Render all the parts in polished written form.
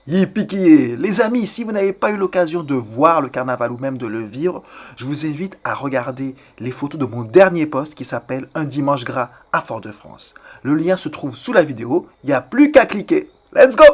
Yippee! Les amis, si vous n'avez pas eu l'occasion de voir le carnaval ou même de le vivre, je vous invite à regarder les photos de mon dernier post qui s'appelle Un dimanche gras à Fort-de-France. Le lien se trouve sous la vidéo, il n'y a plus qu'à cliquer. Let's go!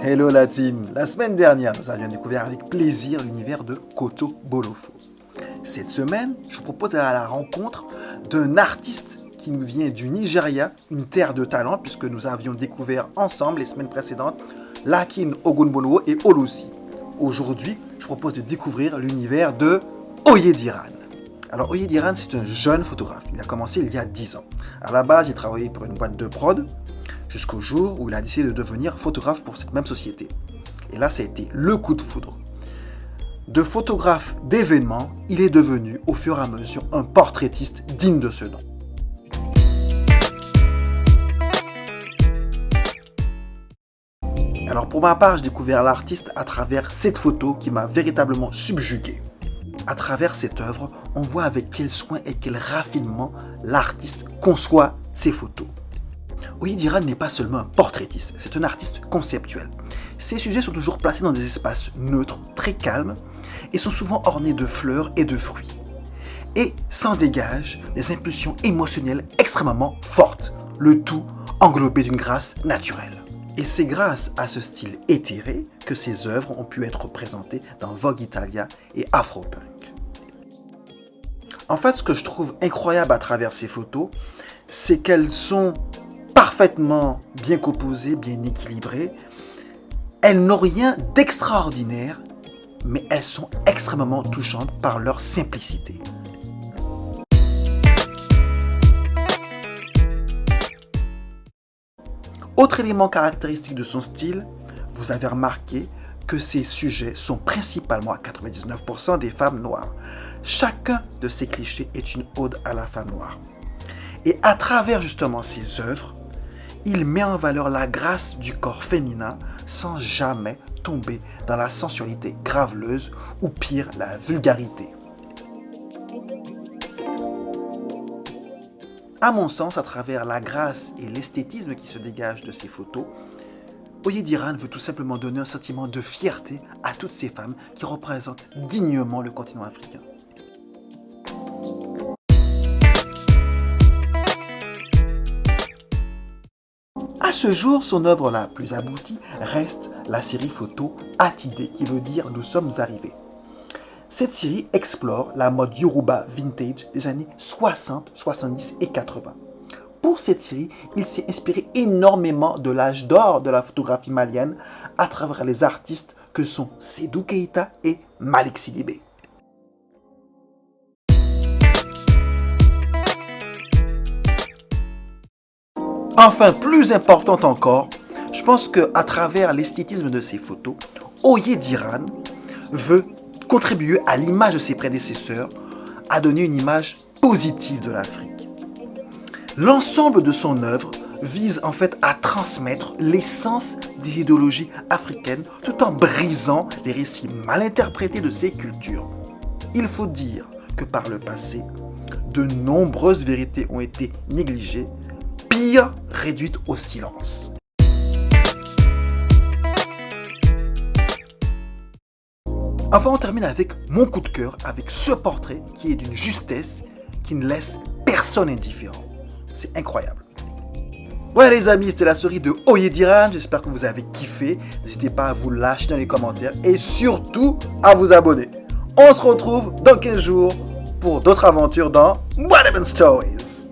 Hello la team! La semaine dernière, nous avions découvert avec plaisir l'univers de Koto Bolofo. Cette semaine, je vous propose d'aller à la rencontre d'un artiste qui nous vient du Nigeria, une terre de talent, puisque nous avions découvert ensemble les semaines précédentes Lakin Ogunbonwo et Olusi. Aujourd'hui, je vous propose de découvrir l'univers de Oyediran. Alors Oyediran, c'est un jeune photographe. Il a commencé il y a 10 ans. À la base, il travaillait pour une boîte de prod, jusqu'au jour où il a décidé de devenir photographe pour cette même société. Et là, ça a été le coup de foudre. De photographe d'événements, il est devenu au fur et à mesure un portraitiste digne de ce nom. Alors pour ma part, j'ai découvert l'artiste à travers cette photo qui m'a véritablement subjugué. À travers cette œuvre, on voit avec quel soin et quel raffinement l'artiste conçoit ses photos. Oyediran n'est pas seulement un portraitiste, c'est un artiste conceptuel. Ses sujets sont toujours placés dans des espaces neutres, très calmes, et sont souvent ornés de fleurs et de fruits. Et s'en dégagent des impulsions émotionnelles extrêmement fortes, le tout englobé d'une grâce naturelle. Et c'est grâce à ce style éthéré que ses œuvres ont pu être présentées dans Vogue Italia et Afropunk. En fait, ce que je trouve incroyable à travers ces photos, c'est qu'elles sont parfaitement bien composées, bien équilibrées. Elles n'ont rien d'extraordinaire, mais elles sont extrêmement touchantes par leur simplicité. Autre élément caractéristique de son style, vous avez remarqué que ses sujets sont principalement à 99% des femmes noires. Chacun de ces clichés est une ode à la femme noire. Et à travers justement ses œuvres, il met en valeur la grâce du corps féminin sans jamais tomber dans la sensualité graveleuse ou pire, la vulgarité. À mon sens, à travers la grâce et l'esthétisme qui se dégagent de ces photos, Oyediran veut tout simplement donner un sentiment de fierté à toutes ces femmes qui représentent dignement le continent africain. À ce jour, son œuvre la plus aboutie reste la série photo Atidé, qui veut dire « Nous sommes arrivés ». Cette série explore la mode Yoruba vintage des années 60, 70 et 80. Pour cette série, il s'est inspiré énormément de l'âge d'or de la photographie malienne à travers les artistes que sont Sédou Keïta et Malick Sidibé. Enfin, plus importante encore, je pense qu'à travers l'esthétisme de ses photos, Oyediran veut contribuer à l'image de ses prédécesseurs, à donner une image positive de l'Afrique. L'ensemble de son œuvre vise en fait à transmettre l'essence des idéologies africaines tout en brisant les récits mal interprétés de ces cultures. Il faut dire que par le passé, de nombreuses vérités ont été négligées, pire, réduite au silence. Enfin, on termine avec mon coup de cœur, avec ce portrait qui est d'une justesse qui ne laisse personne indifférent. C'est incroyable. Voilà les amis, c'était la série de Oyediran. J'espère que vous avez kiffé. N'hésitez pas à vous lâcher dans les commentaires et surtout à vous abonner. On se retrouve dans 15 jours pour d'autres aventures dans What Happened Stories.